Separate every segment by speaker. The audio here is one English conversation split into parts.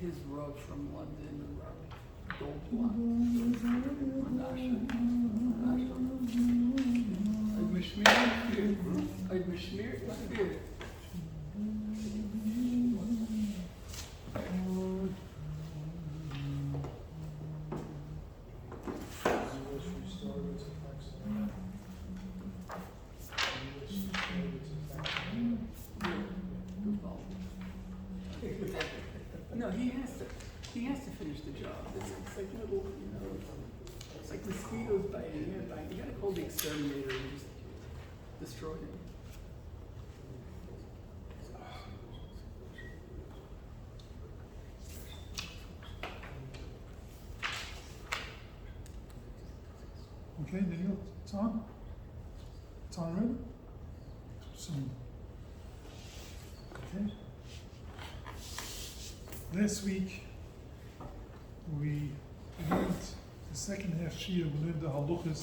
Speaker 1: his Rav from London, Rav Goldblatt. I'd mishmir it. No, he has to finish the job. It's like little, it's like mosquitoes biting. You gotta call the exterminator and just destroy him.
Speaker 2: Okay, Daniel, it's on? It's on already? So, okay. Last week, we learned the second half Shia, we learned the halachas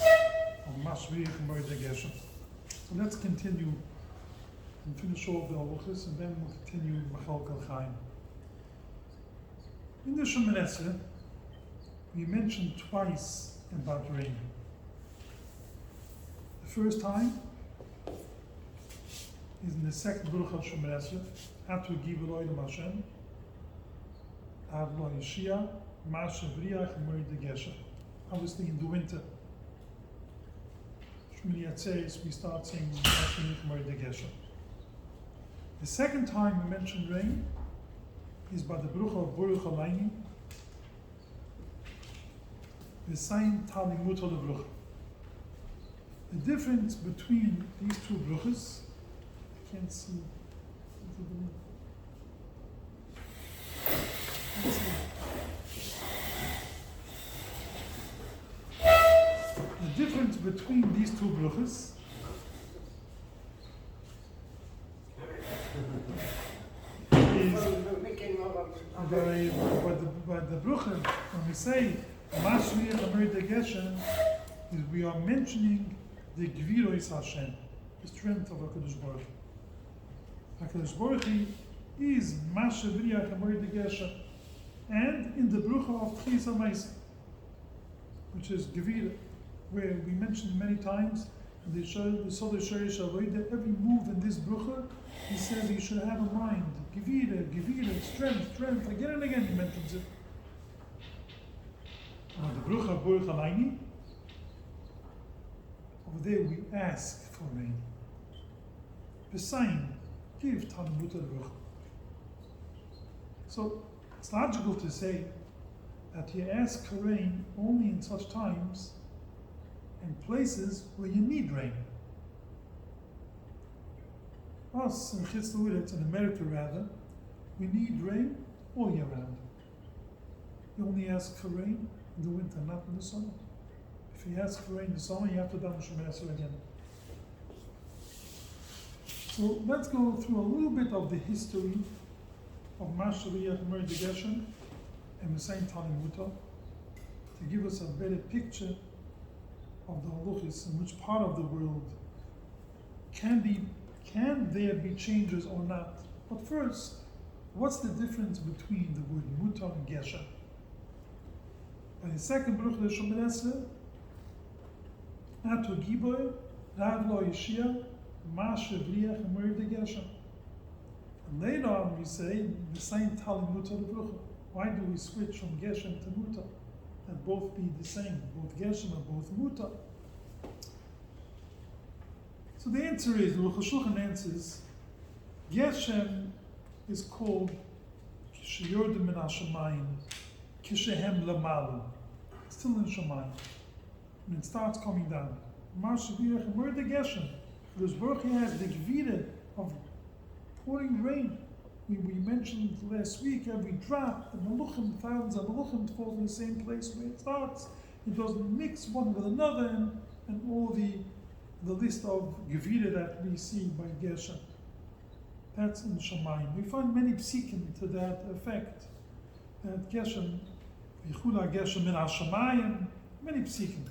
Speaker 2: of Mashvir Moed Geshem. So let's continue and finish off the halachas, and then we'll continue Machalek al Chaim. In the Shemoneh Esrei, we mentioned twice about rain. The first time is in the second Baruch of Shemoneh Esrei, Atu Gibel Oilem Hashem, Ad Lo Yeshia, Masha Vriach Moed Geshem. Obviously in the winter. Shmini Atzeres, we start saying Masha Vriach Moed Geshem. The second time we mentioned rain is by the Baruch of Baruch Alayni, the same Tali Mutal Baruch. The difference between these two bruchas, you can't see. The difference between these two bruchas is by the brucha, when we say Mashmir Amrit Geshem, is we are mentioning the Gvirois Hashem, the strength of HaKadosh Baruch Hu. HaKadosh Baruch Hu is Masha Vriach Amrit Geshem, and in the brucha of Tchis HaMaisa, which is Gvira, where we mentioned many times, and they show the Sodei Shorish Avodah, every move in this brucha, he says you should have a mind. Gevira, strength, again and again he mentions it. On the brucha of Baruch Alayni, over there we ask for rain. The sign, give Talmud al-Bruch. So it's logical to say that you ask for rain only in such times and places where you need rain. Us in Chitz L'Uretz, in America rather, we need rain all year round. You only ask for rain in the winter, not in the summer. If you ask for rain in the summer, you have to daven Shemoneh Esrei again. So let's go through a little bit of the history of Masha Vriach Amrit Geshem and the same Talmud to give us a better picture of the halachas in which part of the world can there be changes or not. But first, what's the difference between the word mutar and geshem? By the second Baruch of Shemoneh Esrei, Atu Giboy, Rav Lo Yeshia, Masha Vriach Amrit Geshem. And later on we say the same Tali Mutar Baruch. Why do we switch from geshem to mutar? That both be the same, both geshem and both mutar. So the answer is, the Aruch HaShulchan answers, geshem is called Kishayordim Min HaShamayim, Kishehem Lamalu. It's still in Shamayim. And it starts coming down. Masha Vriach Amrit Geshem. Because Baruch Hu has the gvira of pouring rain. We mentioned last week, every drop, the Meluchim, thousands of Meluchim fall in the same place where it starts. It doesn't mix one with another, and all the list of Gevira that we see by Geshem. That's in Shamayim. We find many psikim to that effect. That Geshem, Yichula Geshem Min HaShamayim, many psikim.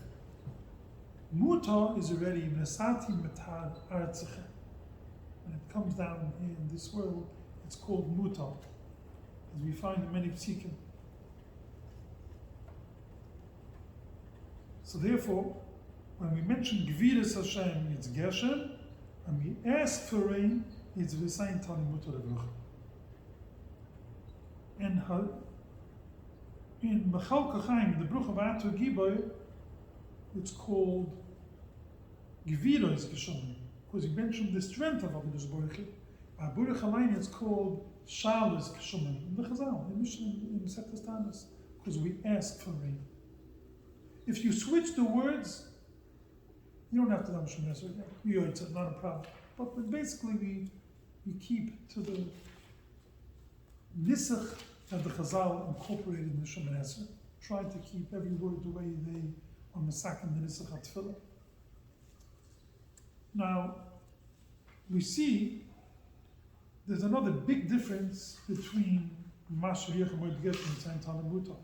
Speaker 2: Mutar is already Nesati Matar Artzecha. When it comes down in this world, it's called mutar. As we find in many psikim. So therefore, when we mention Gviras Hashem, it's Geshem, and we ask for rain, it's V'sayin Tani Mutar Avruch. And in Mechal Kachayim, the Bruch of Ato Giboy, it's called Gviras Geshem, because he mentioned the strength of Avodas Baruch Hu. By Baruch Halayim, it's called Shalos Geshem, in the Chazal, in Mishnah, in Sefer Tanis, because we ask for rain. If you switch the words, you don't have to daven Shemoneh Esrei again. It's not a problem. But basically, we keep to the nisach that the Chazal incorporated in the Shemoneh Esrei. Try to keep every word the way they are masakin the nisach HaTfilah. Now, we see there's another big difference between Mashiach and Moed Geshem and Tzayin Tani Mutar.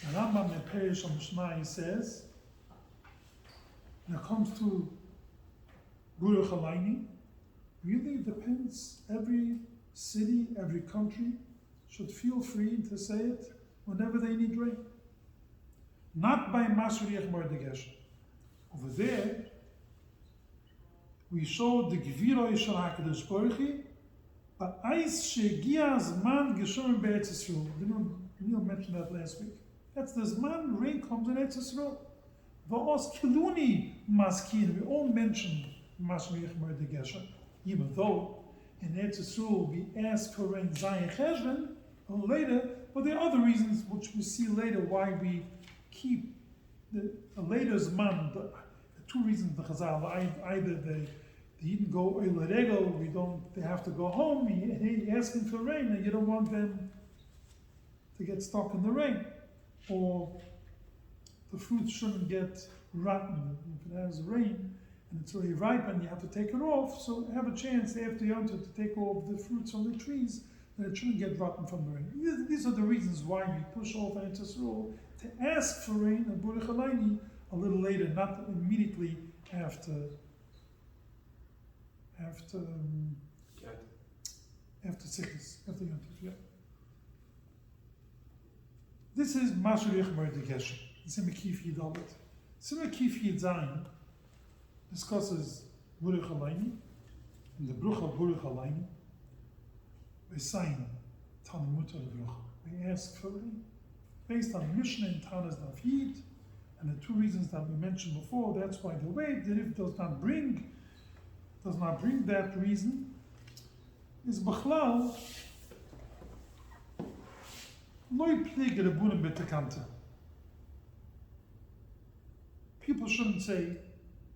Speaker 2: The Rambam in Perish Mishnah says, when it comes to Baruch Halayni, really depends. Every city, every country should feel free to say it whenever they need rain. Not by Mashiach Moed Over there, we showed the Gviroi Shel HaKadosh Baruch Hu, but Eis Shegia Zman Geshem Be'etz Yisrael. Neil mentioned that last week. That's the Zman rain comes in Eretz Yisrael. V'os Kiluni Maskin. We all mentioned Mashiach Moed Geshem, even though in Eretz Yisrael we ask for rain Zayin Cheshvan later, but there are other reasons which we see later why we keep the later Zman. The two reasons the Chazal, either they didn't go Oile Regel, they have to go home, he asking for rain, and you don't want them to get stuck in the rain. Or the fruit shouldn't get rotten. If it has rain and it's already ripe and you have to take it off, so have a chance after Yom Tov to take off the fruits from the trees, that it shouldn't get rotten from the rain. These are the reasons why we push off an rule to ask for rain and Baruch Halayni a little later, not immediately after sickness, after Yom Tov. Yeah. This is Mashiach Moed Geshem. It's in Mekif Yid Aleph. Mekif Yid Zayin discusses Baruch Halayni, and the Bruch of Baruch Halayni. We sign Tani Mutar Avruch. We ask for rain based on Mishnah and Tanas Daf Yid, and the two reasons that we mentioned before. That's why the way that if does not bring that reason is B'chlal. People shouldn't say,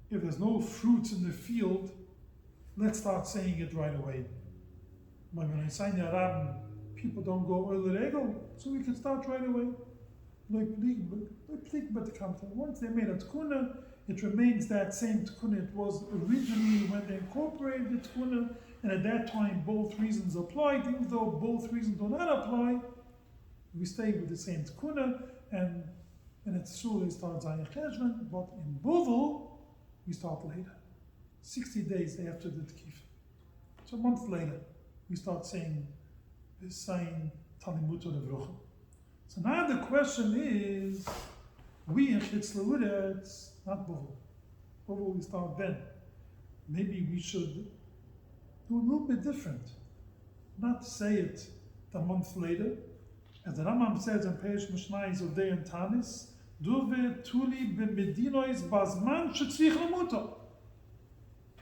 Speaker 2: if there's no fruits in the field, let's start saying it right away. But when I sign the Arab, people don't go Oile, so we can start right away. Once they made a tkuna, it remains that same tkuna it was originally when they incorporated the tkuna, and at that time both reasons applied. Even though both reasons do not apply, we stay with the same tkuna, and it's true they start Zayin Cheshvan, but in Bovel, we start later. 60 days after the Tkif. So a month later, we start saying Tani Mutar Avruch. So now the question is, we in Chitzlauda, it's not Bovel. Bovel we start then. Maybe we should do a little bit different. Not say it a month later. As the Rambam says in Perish Mishnah of Day and Tanis, Duve Tuli B'Medinois Bazman Shetzrich Lamuto.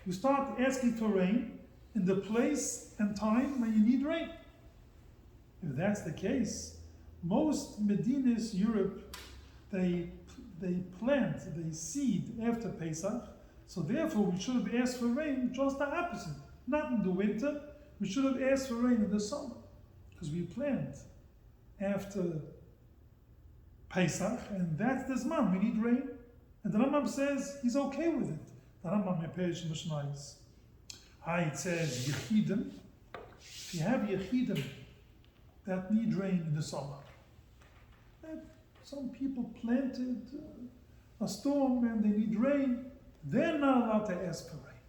Speaker 2: You start asking for rain in the place and time when you need rain. If that's the case, most Medinas, Europe, they plant, they seed after Pesach, so therefore we should have asked for rain just the opposite. Not in the winter, we should have asked for rain in the summer, because we plant after Pesach, and that's the Zman, we need rain. And the Rambam says he's okay with it. The Rambam in Perish Mishnayos. It says Yechidim. If you have Yechidim that need rain in the summer, some people planted a storm and they need rain, they're not allowed to ask for rain.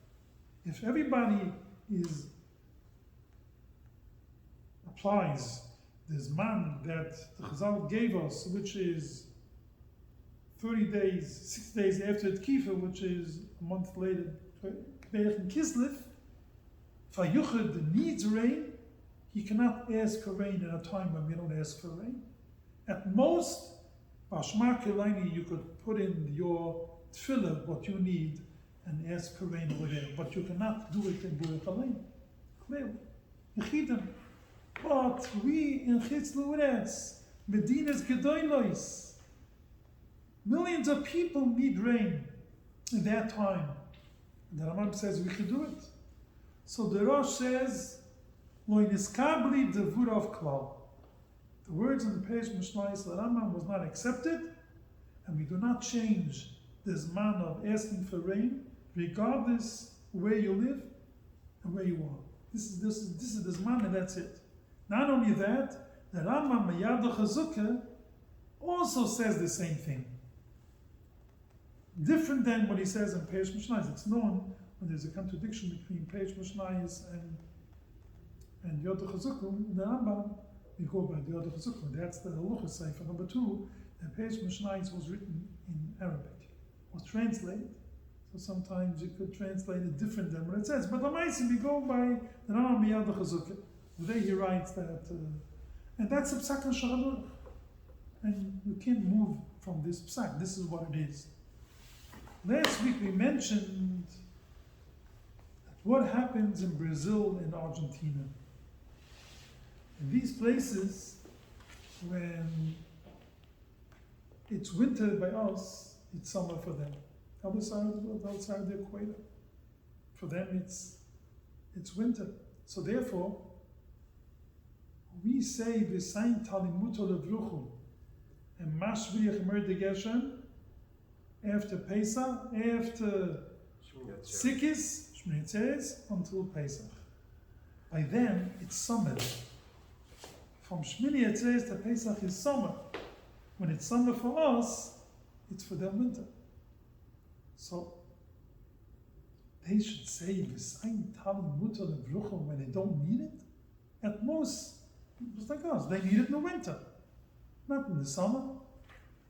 Speaker 2: If everybody applies this man that the Chazal gave us, which is 30 days, 6 days after the Kifa, which is a month later, Be'ech and Kislev, if a Yuchid needs rain, he cannot ask for rain at a time when we don't ask for rain. At most, Bashma Kelaini, you could put in your tefillah, what you need, and ask for rain over there. But you cannot do it in Bu'ech Alain. Clearly. Yechidim. But we in Chitz Lu'uretz, Medina's Gedoylois, millions of people need rain in that time. And the Rambam says we could do it. So the Rosh says, Lo niskabli devurav klal. The words in the page Mishnayis the Rambam was not accepted, and we do not change this man of asking for rain, regardless where you live and where you are. This is this man, and that's it. Not only that, the Rambam Mayad Chazukah also says the same thing. Different than what he says in Peish Mishnayis. It's known when there's a contradiction between Peish Mishnayis and Yod Chazukah. In the Rambam, we go by the Yod Chazukah. That's the Halucha Sefer. Number 2, the Peish Mishnayis was written in Arabic, was translated. So sometimes you could translate it different than what it says. But the Maisi, we go by the Rambam Mayad Chazukah. There he writes that, and that's a psak and shachalur. And you can't move from this psak. This is what it is. Last week we mentioned what happens in Brazil and Argentina. In these places, when it's winter by us, it's summer for them. Other side of the world, outside of the equator. For them, it's winter. So therefore, we say v'sayin talimuto levruchu and mashviach merde geshem after Pesach, after Sikkis, Shmini Atzeres, until Pesach. By then, it's summer. From Shmini Atzeres to Pesach is summer. When it's summer for us, it's for them winter. So, they should say, V'sayin talimuto levruchu when they don't need it. At most, it's like us, they need it in the winter, not in the summer.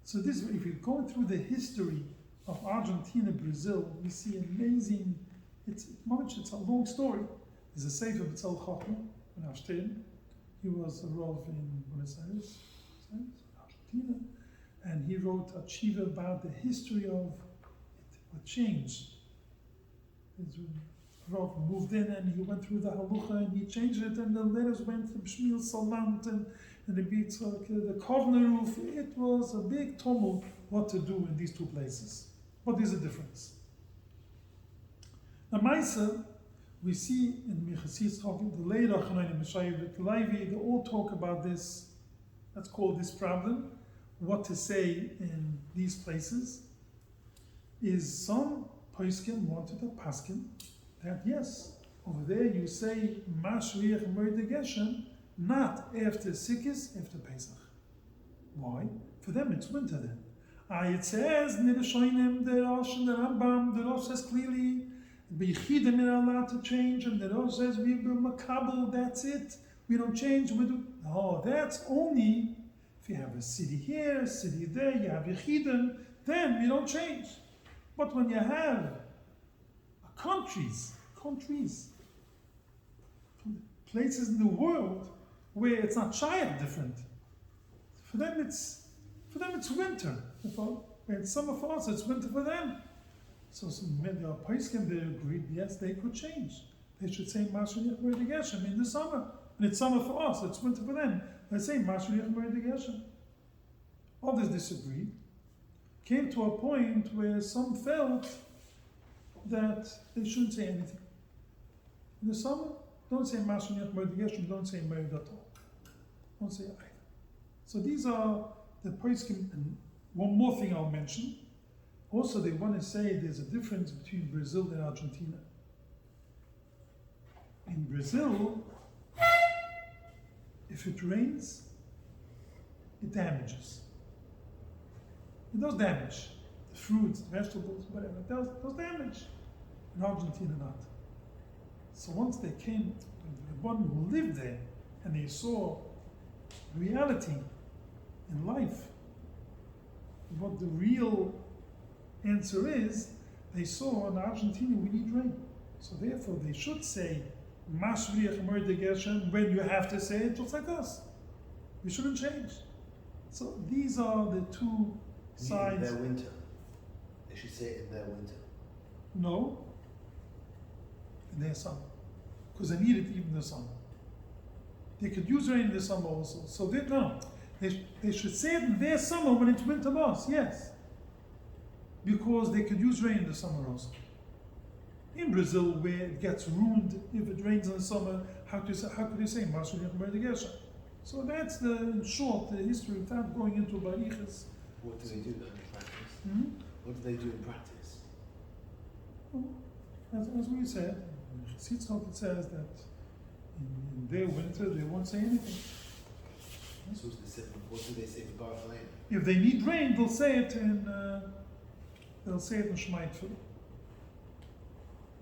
Speaker 2: So this, if you're going through the history of Argentina, Brazil, we see amazing, it's a long story. There's a Sefer B'Tzel Chachma in Ashtin. He was a Rav in Buenos Aires, Argentina, and he wrote a Chiva about the history of what changed. Rav moved in and he went through the halucha and he changed it, and the letters went from Shmuel Salant and the Bitzak, the Kovner roof. It was a big tumult what to do in these two places. But there's a difference. Now, Maisa, we see in Mechasis talking, the later Chananim Mishayim, the Levi, they all talk about this, let's call this problem, what to say in these places, is some Poiskim wanted a Paskin, that yes, over there you say Mashriach Merde Geshem, not after Sikkis, after Pesach. Why? For them it's winter then. It says, Nirashoinim, the Rosh and the Rambam, the Rosh says clearly, B'yichidim are allowed to change, and the Rosh says, we be makabel, that's it. We don't change, we do. No, that's only if you have a city here, a city there, you have Yechidim, then we don't change. But when you have countries, places in the world where it's not shaykh different, for them it's winter. When it's summer for us, it's winter for them. So when the Paiskim, they agreed, yes, they could change. They should say Mashriach Merde Geshem in the summer. When it's summer for us, it's winter for them. They say Mashriach Merde Geshem. Others disagreed. Came to a point where some felt that they shouldn't say anything. In the summer, don't say Mashriach Merde Geshem, don't say Merde at all. Don't say either. So these are the Paiskim. And one more thing I'll mention. Also, they want to say there's a difference between Brazil and Argentina. In Brazil, if it rains, it damages. It does damage. The fruits, the vegetables, whatever, it does damage. In Argentina, not. So once they came, the one who lived there, and they saw reality in life. What the real answer is, they saw in Argentina we need rain. So therefore they should say Mashriach Murder Geshem when you have to say it, just like us. We shouldn't change. So these are the two sides.
Speaker 3: In their winter. They should say it in their winter.
Speaker 2: No, in their summer. Because they need it even in the summer. They could use rain in the summer also. So they should say it in their summer when it's winter loss, yes. Because they could use rain in the summer also. In Brazil, where it gets ruined if it rains in the summer, how could you say Mashriach Murder Geshem? So that's in short, the history without going into Barichas.
Speaker 3: What do they do then in practice?
Speaker 2: Hmm?
Speaker 3: What do they do in practice?
Speaker 2: Well, as we said, in Chassidus it says that in their winter they won't say anything.
Speaker 3: So what do they say for Baruch Aleinu?
Speaker 2: If they need rain, they'll say it in Shema Tefillah.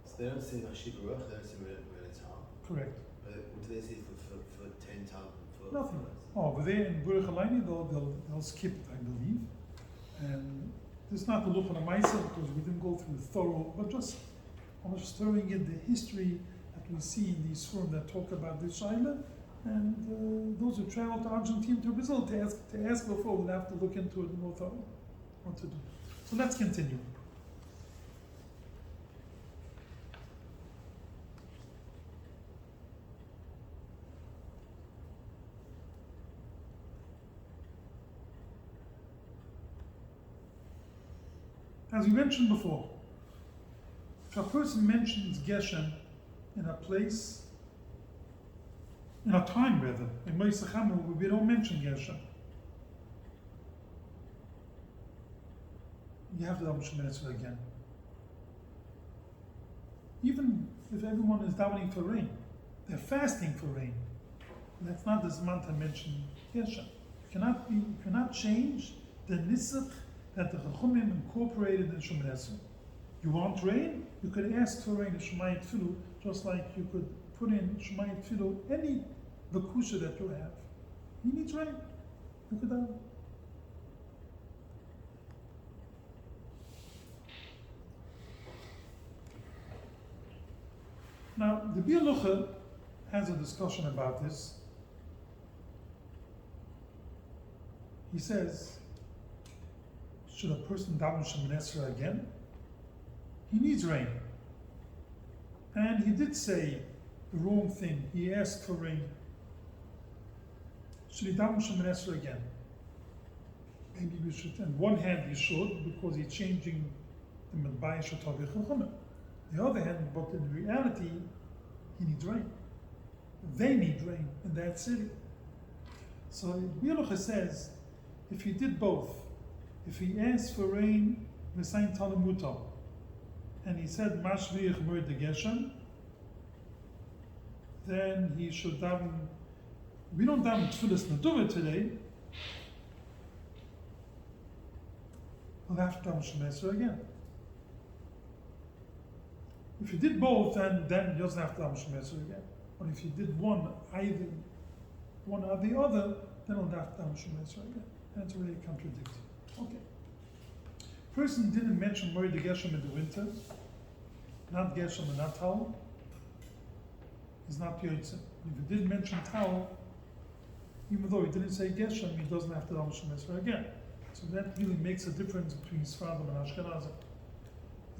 Speaker 3: So they don't say Mashik Baruch, they don't say Meletal.
Speaker 2: Correct.
Speaker 3: But what do they say for 10 Tal?
Speaker 2: Nothing. Over there in Baruch Aleinu, they'll skip it, I believe. And this is not the look on the Maisa because we didn't go through the thorough, but I was just throwing in the history that we see in these forums that talk about this Shaila. And those who travel to Argentina, to Brazil, to ask before, will have to look into it more thoroughly, what to do. So let's continue. As we mentioned before, if a person mentions Geshem in a place, in a time rather, in Moshe Chamu, we don't mention Geshem. You have to daven Shemini Esrei again. Even if everyone is davening for rain, they're fasting for rain. That's not the Zman to mention Geshem. You cannot change the Nisach that the Chachumim incorporated in Shemini Esrei. You want rain? You could ask for rain in Shemai Tfilu, just like you could put in Shemai Tfilu any Bakusha that you have. He needs rain. Look at that. Now, the Bialucha has a discussion about this. He says, should a person daven Shemini Esrei again? He needs rain. And he did say the wrong thing. He asked for rain. Should he daven Shemini Esrei again? Maybe we should. On one hand, he should, because he's changing the Medbaya Shatav Chachumim. The other hand, but in reality, he needs rain. They need rain in that city. So Bialucha says, if he did both, if he asked for rain, V'sayin Talamuta, and he said Mashriach Murder Geshem, then he should daven. We don't daven Tefilos Neduva today. We'll have to daven Shemini Esrei again. If you did both, then he doesn't have to daven Shemini Esrei again. But if you did one or the other, then he'll have to daven Shemini Esrei again. And it's already contradictory. Okay. Person didn't mention Murder Geshem in the winter. Not Geshem and not Tal. He's not Yotzim. If he did mention Tal, even though he didn't say Geshem, he doesn't have to daven Shemini Esrei again. So that really makes a difference between Sfaradim and Ashkenazim.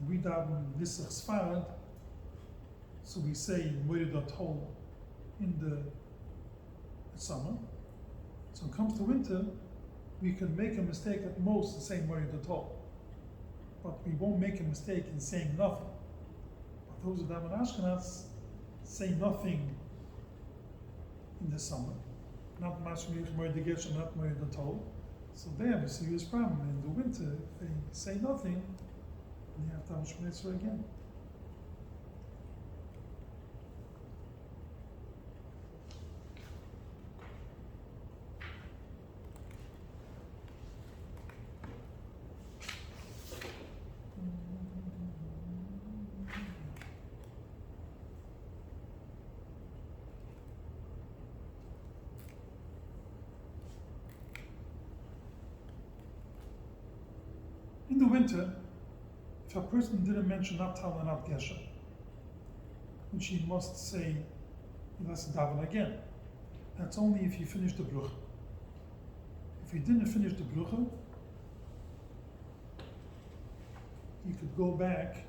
Speaker 2: We daven Nisach Sfarad, so we say Moedah in the summer. So when it comes to winter, we can make a mistake at most and say Moedah, but we won't make a mistake in saying nothing. But those who daven Ashkenaz say nothing in the summer, not Mashriach Moedah Geshem, not Moedah. So they have a serious problem. In the winter, if they say nothing, you have to daven Shemini Esrei again. In the winter, if a person didn't mention not Tal and not Geshem, which he must say, let's daven again. That's only if you finish the brucha. If you didn't finish the brucha, you could go back.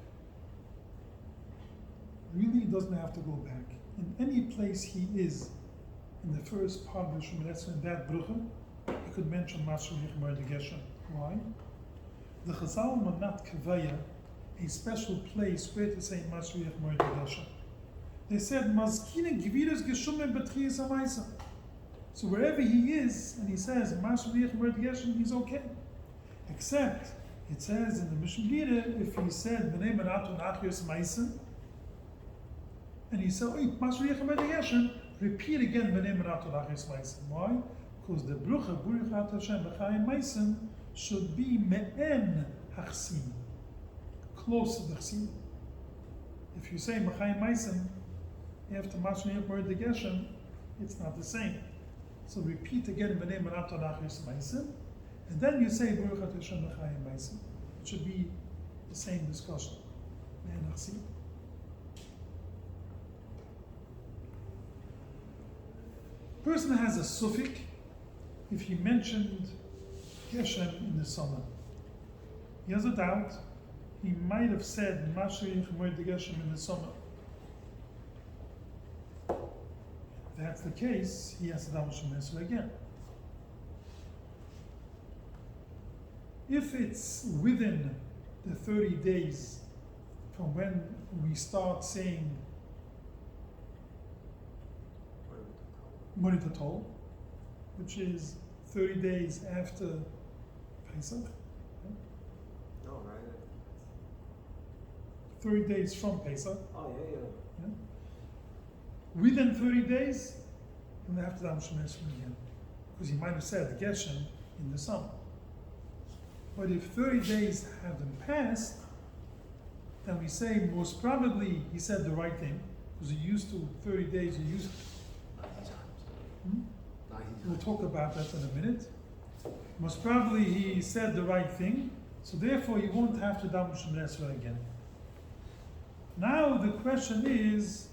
Speaker 2: Really, he doesn't have to go back. In any place he is, in the first part of the Shemoneh in that brucha, he could mention Masrich Mer de Geshem. Why? The Chazal were not kavaya, a special place where to say Masrich Mer de Geshem. They said Mazkine Gviras Geshumim Betrias Amaisa. So wherever he is, and he says Masrich Mer de Geshem, he's okay. Except it says in the Mishnah Gita, if he said B'nei Menatu Nachyos Maisa, and he said Masrich Mer de Geshem, repeat again B'nei Menatu Nachyos Maisa. Why? Because the Brucha Burichat Hashem B'chayim Maisa should be Me'en Hachsim, close to the Chsim. If you say B'chayim Maisa after Masrich Mer de Geshem, it's not the same. So repeat again B'nei Menatu Nachyos Maisa, and then you say Burichat Hashem B'chayim Maisa. It should be the same discussion. Me'en Hachsim. Person has a suffix if he mentioned Geshem in the summer. He has a doubt. He might have said Masrich Mer de Geshem in the summer. If that's the case, he has to daven Shemoneh Esrei again. If it's within the 30 days from when we start saying Moed Hatol, which is 30 days after Pesach.
Speaker 3: No, right?
Speaker 2: 30 days from Pesach.
Speaker 3: Oh, yeah.
Speaker 2: Within 30 days, you have to daven Shemoneh Esrei again. Because he might have said Geshem in the summer. But if 30 days haven't passed, then we say most probably he said the right thing. Because he used to, 30 days, he used to.
Speaker 3: 90
Speaker 2: We'll
Speaker 3: times.
Speaker 2: talk about that in a minute. Most probably he said the right thing, so therefore you won't have to daven Shemoneh Esrei again. Now the question is,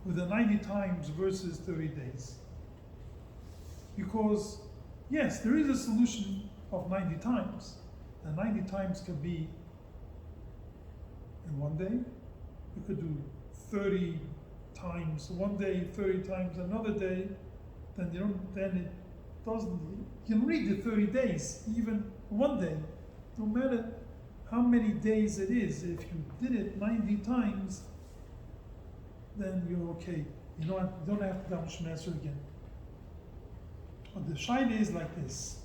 Speaker 2: with the 90 times versus 30 days. Because, yes, there is a solution of 90 times. And 90 times can be in one day. You could do 30 times one day, 30 times another day. Then it doesn't. You can read the 30 days, even one day, no matter how many days it is. If you did it 90 times, then you're okay. You don't have to daven Shemoneh Esrei again. But the shaila is like this.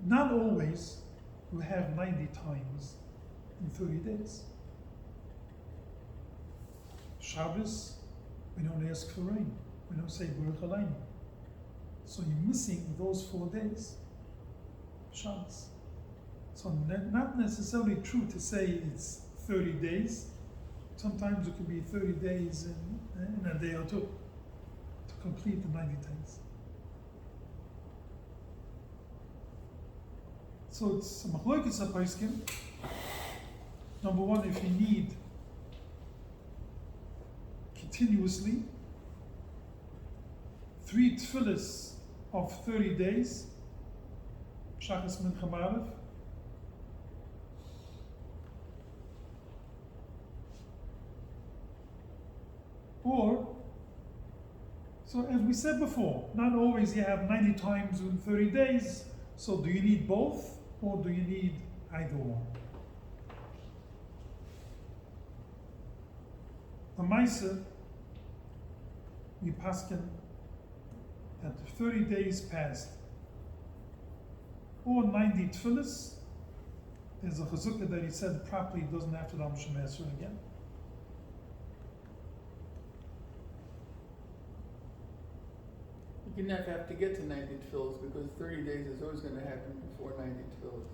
Speaker 2: Not always we have 90 times in 30 days. Shabbos, we don't ask for rain. We don't say Baruch Aleinu. So you're missing those 4 days. Shabbos. So not necessarily true to say it's 30 days. Sometimes it could be 30 days in a day or two to complete the 90 days. So it's a machlokes haposkim. Number one, if you need continuously 3 tefilos of 30 days, Shachas Mincha Ma'ariv, or, so as we said before, not always you have 90 times in 30 days, so do you need both? Or do you need either one? The Maisa, we paskin that 30 days passed, or 90 tefilos. There's a chazukah that he said properly doesn't have to daven Shemoneh Esrei again.
Speaker 1: You never have to get to 90 tefilos because 30 days is always going to happen before 90 tefilos.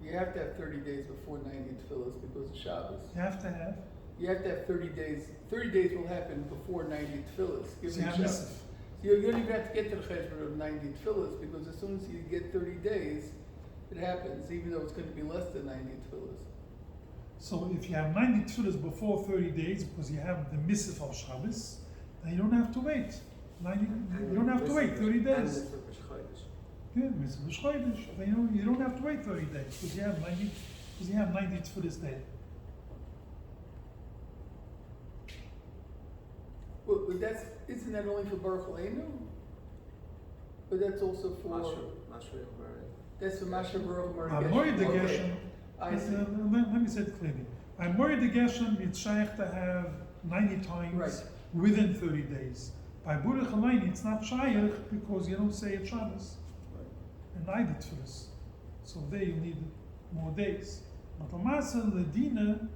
Speaker 1: You have to have 30 days before 90 tefilos because of Shabbos.
Speaker 2: You have to have.
Speaker 1: You have to have 30 days. 30 days will happen before 90 tefilos.
Speaker 2: So
Speaker 1: Give
Speaker 2: you
Speaker 1: me
Speaker 2: have
Speaker 1: a
Speaker 2: Misif.
Speaker 1: shot. So you don't even have to get to the cheshbon of 90 tefilos because as soon as you get 30 days, it happens, even though it's going to be less than 90 tefilos.
Speaker 2: So if you have 90 tefillahs before 30 days, because you have the Misif of Shabbos, then you don't have to wait. You don't have to wait 30 days. Yeah, Misif B'Chodesh. Then you don't have to wait 30 days because you have 90 tefillahs there.
Speaker 1: Well, but isn't that only for Baruch Aleinu? But that's also for, that's for Masha Baruch
Speaker 2: Moed the
Speaker 1: Okay.
Speaker 2: Geshem.
Speaker 1: I see.
Speaker 2: Let me say it clearly. Moed the Geshem, it's shaykh to have 90 times
Speaker 1: Right.
Speaker 2: within 30 days. By Baruch Aleinu, it's not shaykh because you don't say it Shabbos. And I did tefillahs. So there you need more days. But Lamasa, Ledina,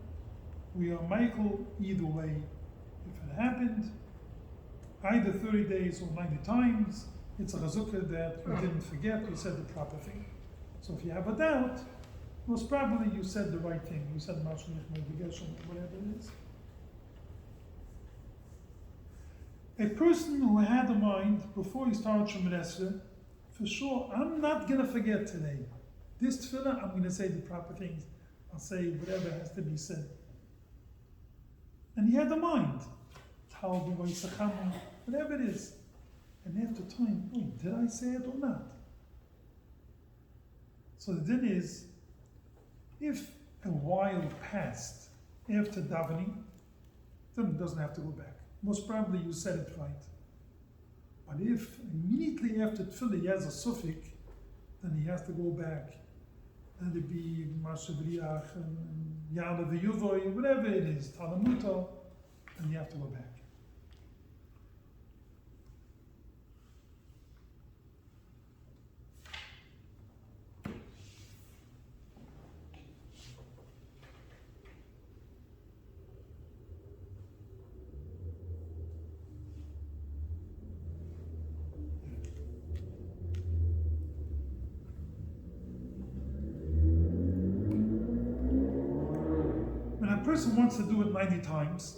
Speaker 2: we are Michael either way. If it happened, either 30 days or 90 times, it's a chazukah that you didn't forget, you said the proper thing. So if you have a doubt, most probably you said the right thing. You said Mashmich Medvigesh, whatever it is. A person who had a mind before he started Shemoneh Esrei, for sure, I'm not going to forget today. This tefillah, I'm going to say the proper things. I'll say whatever has to be said. And he had a mind. Whatever it is. And after time, wait, did I say it or not? So the din is, if a while passed after davening, then it doesn't have to go back. Most probably you said it right. But if immediately after tefillah he has a suffix, then he has to go back. And it be Mashabriach and Yana the Yuvoy, whatever it is, Talamuto, and you have to go back. When a person wants to do it 90 times,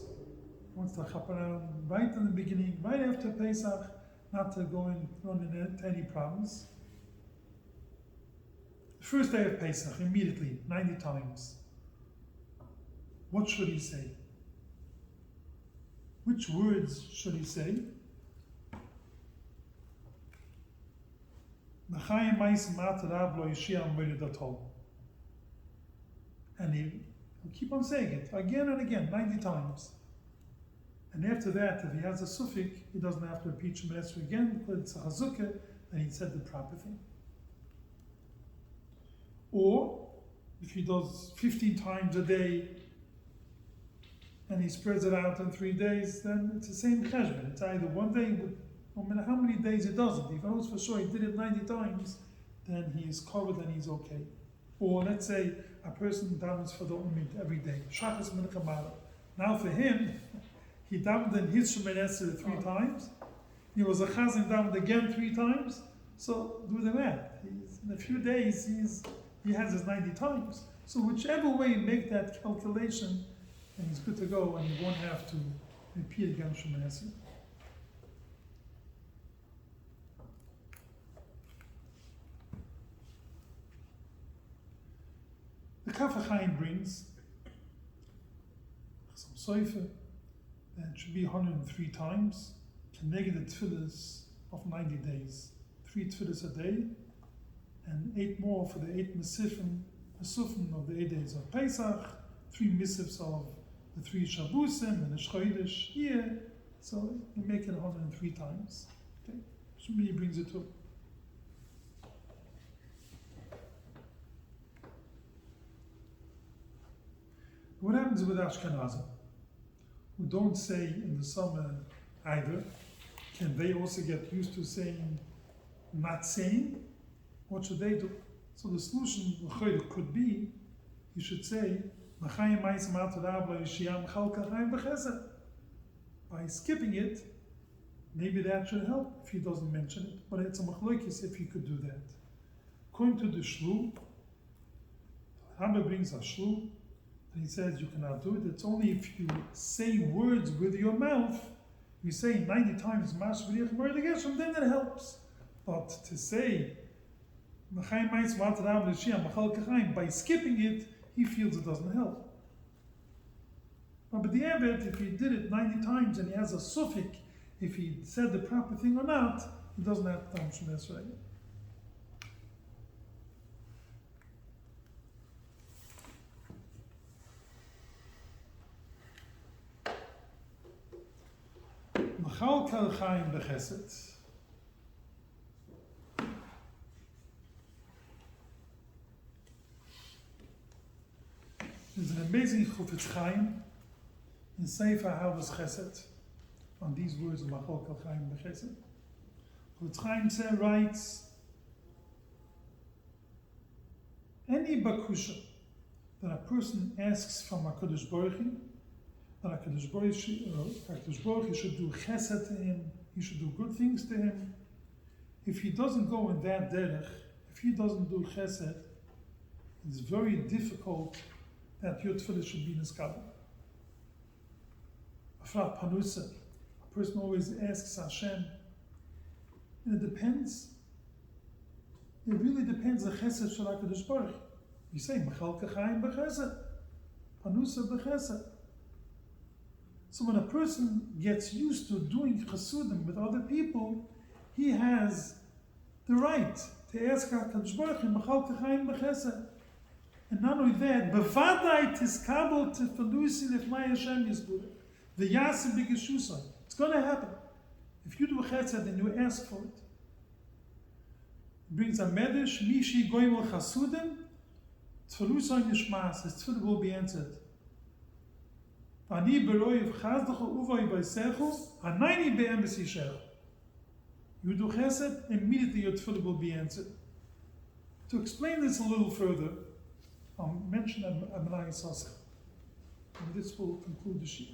Speaker 2: wants to chop around right in the beginning, right after Pesach, not to go and run into any problems. The first day of Pesach, immediately, 90 times. What should he say? Which words should he say? And he'll keep on saying it again and again, 90 times. And after that, if he has a suffix, he doesn't have to repeat Shemoneh Esrei again, because it's a hazukah, then he said the proper thing. Or, if he does 15 times a day, and he spreads it out in 3 days, then it's the same cheshbon. It's either one day, no matter how many days he does it. If he knows for sure he did it 90 times, then he is covered and he's okay. Or let's say a person davens for the Ummid every day. Shachas Mincha Mala. Now for him, he davened in his Shemoneh Esrei 3 times. He was a chazan davened again 3 times. So do the math. In a few days, he has his 90 times. So whichever way you make that calculation, and he's good to go, and he won't have to repeat again Shemoneh Esrei. The Kaf HaChaim brings some soifer that should be 103 times to negate the tefillahs of 90 days. 3 tefillahs a day, and 8 more for the 8 mesifim of the 8 days of Pesach, 3 misifs of the 3 Shabbosim and the Chodesh here, so you make it 103 times. Okay, somebody brings it to. What happens with Ashkenazim, who don't say in the summer either? Can they also get used to saying, not saying? What should they do? So the solution could be, you should say, by skipping it, maybe that should help if he doesn't mention it. But it's a machlokes if he could do that. According to the Shlu, Rabbi brings a Shlu, And he says you cannot do it. It's only if you say words with your mouth. You say 90 times Mash V'riach Mordei Geshem, then it helps. But to say by skipping it, he feels it doesn't help. But the Abed, if he did it 90 times and he has a suffix, if he said the proper thing or not, he doesn't have Tam Shemes Regel. Machal Kal Chaim B'Chesed. There's an amazing Chufetz Chaim in Sefer Havas Chesed on these words of Machal Kal Chaim B'Chesed. Chufetz Chaim writes, any bakusha that a person asks from HaKadosh Baruch Hu, that HaKadosh Baruch Hu should do chesed to him, he should do good things to him. If he doesn't go in that derech, if he doesn't do chesed, it's very difficult that your tefillah should be niskabel. Afrat panusa, a person always asks Hashem, and it depends. It really depends on chesed shel HaKadosh Baruch Hu. You say, Machal Kachayim b'chesed, panusa b'chesed. So when a person gets used to doing chasudim with other people, he has the right to ask HaKadosh Baruch Hu, Machal Kachayim b'chesed. And not only that, bevadai tiskabel tefilos lifnei Hashem yisburach, v'yaseh b'geshusay. It's going to happen. If you do a chesed and you ask for it, it brings a medrash, mishi goyim chasudim, tefilosay nishmas, his tefillah will be answered. Ani beroiv chazdecha uvay b'sechu, hanayni be'emes yishechu. You do chesed, immediately your tefillah will be answered. To explain this a little further, I'll mention Maximise Hoscha, and this will conclude the shir.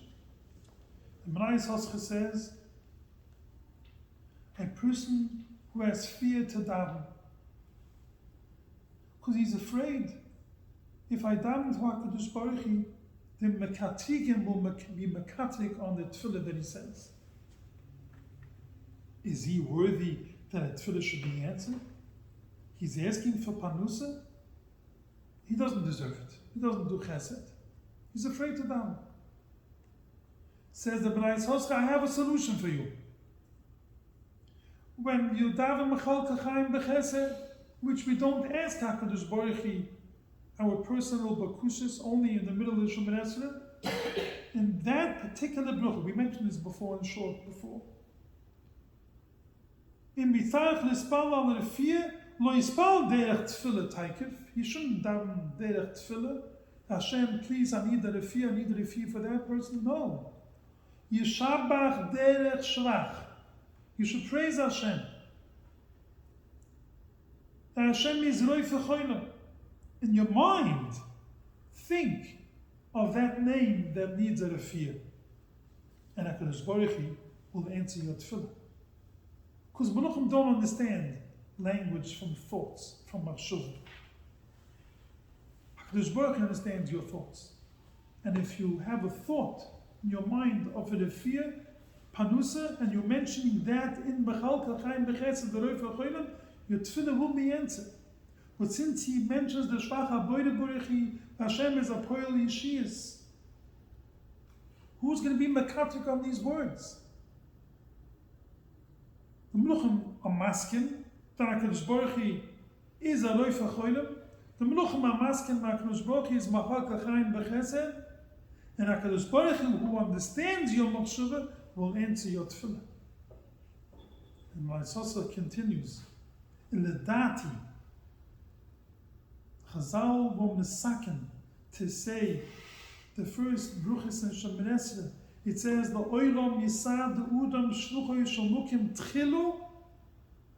Speaker 2: Maximise Hoscha says, a person who has fear to daven, because he's afraid, if I daven to HaKadosh Baruch Hu, the mekatigim will be mekatig on the tefillah that he says. Is he worthy that a tefillah should be answered? He's asking for panusa. He doesn't deserve it. He doesn't do chesed. He's afraid to daven. Says the Maximise Hoscha, I have a solution for you. When you daven Machal Kachayim b'Chesed, which we don't ask HaKadosh Baruch Hu our personal bakushas only in the middle of the Shemoneh Esrei, in that particular bracha, we mentioned this before in short before. In Mitzarech Nispal al Refiyah, lo yispal derech tefillah taikif. He shouldn't daven derech tefillah. Hashem, please, I need a refiyah for that person. No. Yishabach derech shrach. You should praise Hashem. Hashem is roi fechoyla. In your mind, think of that name that needs a refiyah. And HaKadosh Baruch Hu will answer your tefillah. Because Malachim don't understand language from thoughts, from machshuvah. HaKadosh Baruch Hu understands your thoughts. And if you have a thought in your mind of a refiyah, panusa, and you're mentioning that in Machal Kachayim b'Chesed, the Roif HaChoylam, your tefillah will be answered. But since he mentions the Shvach HaBoide Baruch Hu, Hashem is a Poel Yeshiyas, who's going to be mekatik on these words? The Meluchim are maskin, that HaKadosh Baruch Hu is a Roif HaChoylam. The Meluchim are maskin, that HaKadosh Baruch Hu is Machal Kachayim b'Chesed, and HaKadosh Baruch Hu, who understands your machshuvah, will answer your tefillah. And Maximise continues, in the dati, Chazal were misaken to say the first bruchas in Shemoneh Esrei. It says the oilam yisad udam shluchoy shalmukim tchilu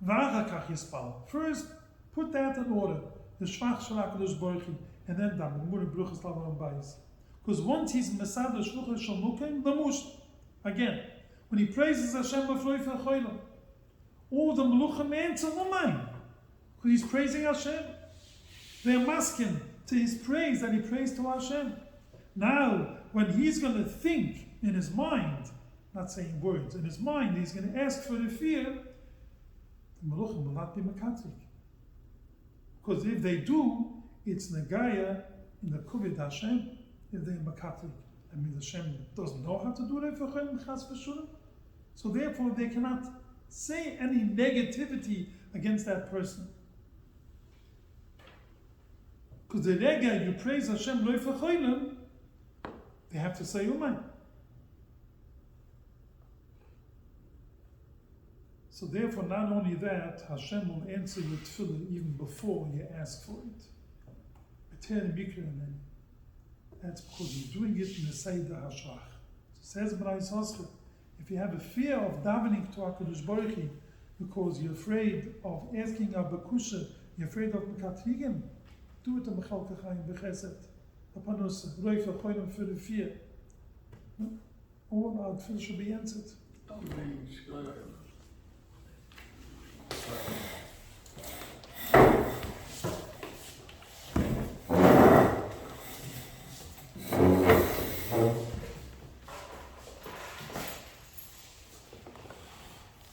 Speaker 2: v'achakach yispal. First, put that in order. The shvach shel HaKadosh Baruch Hu, and then dam umur bruchas lavam bayis. Because once he's misad the shluchoy shalmukim, the mush. Again, when he praises Hashem b'froi v'choylam, all the meluchim answer l'mayim, because he's praising Hashem. They're masking to his praise that he praised to Hashem. Now, when he's going to think in his mind, not saying words, in his mind, he's going to ask for the fear, the Meluchim will not be Makatrik. Because if they do, it's Nagaya in the Kuvit Hashem, if they're Makatrik. I mean, Hashem doesn't know how to do it for Chayim Chas V'Shulam. So therefore, they cannot say any negativity against that person. Because the Rega, you praise Hashem Loi F'Choylim, they have to say Umay. So therefore, not only that, Hashem will answer your tefillah even before you ask for it. That's because you're doing it in the Seidah Hashrach. So says B'nai Yisrael, if you have a fear of davening to HaKadosh Baruch Hu because you're afraid of asking a Bakusha, you're afraid of Mekatrigim, do it to Mechal Kachayim B'Chesed, Apanusa, Roi F'Choyim for the fear. All our tefillah should be answered.